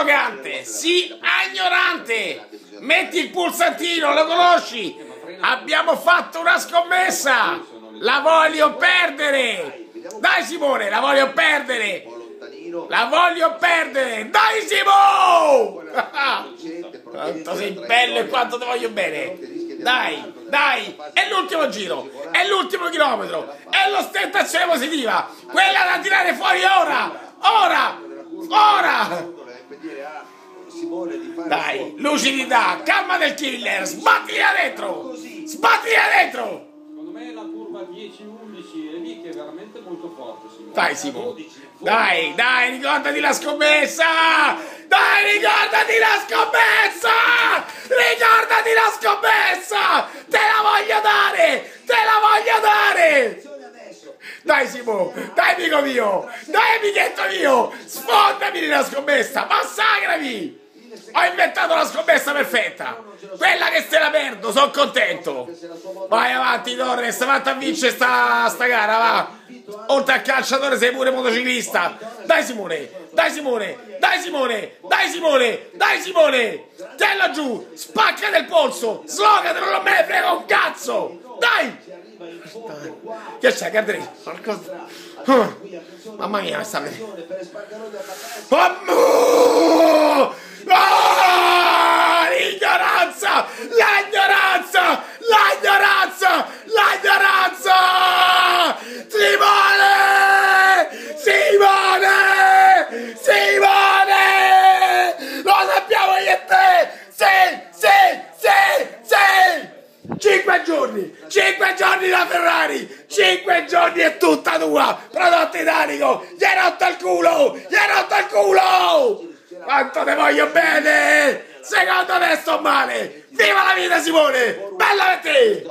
arrogante, sii ignorante. Metti il pulsantino, lo conosci? Abbiamo fatto una scommessa. La voglio perdere. Dai Simone, la voglio perdere. La voglio perdere. Dai Simo! Quanto sei bello e quanto ti voglio bene. Dai, dai. È l'ultimo giro. È l'ultimo chilometro. È l'ostentazione positiva. Quella da tirare fuori ora. Ora. Ora. Dai, lucidità, calma del killer, sbattili da dentro! Sbattili da dentro! Secondo me la curva 10-11 è lì che è veramente molto forte, Simone. Dai Simo, dai, dai, ricordati la scommessa! Dai, ricordati la scommessa! Ricordati la scommessa! Te la voglio dare! Te la voglio dare! Dai Simo, dai amico mio, dai amichetto mio, sfondami nella scommessa, massacrami! Ho inventato la scommessa perfetta, quella che se la perdo, sono contento. Vai avanti Torres, vatti a vincere sta gara, va. Oltre al calciatore sei pure motociclista. Dai Simone, dai Simone, dai Simone, dai Simone, dai Simone. Tella giù, spacca del polso, slogatelo, non me ne frega un cazzo. Dai. Che c'è, Gardini? Mamma mia, mi sta vedendo. L'ignoranza! L'ignoranza! L'ignoranza! L'ignoranza! Simone! Simone! Simone! Lo sappiamo io e te! Sì! Sì! Sì! Sì! 5 giorni! 5 giorni da Ferrari! 5 giorni è tutta tua! Prodotto italico! Gli hai rotto il culo! Gli hai rotto il culo! Quanto te voglio bene! Secondo me sto male! Viva la vita Simone! Bella per te!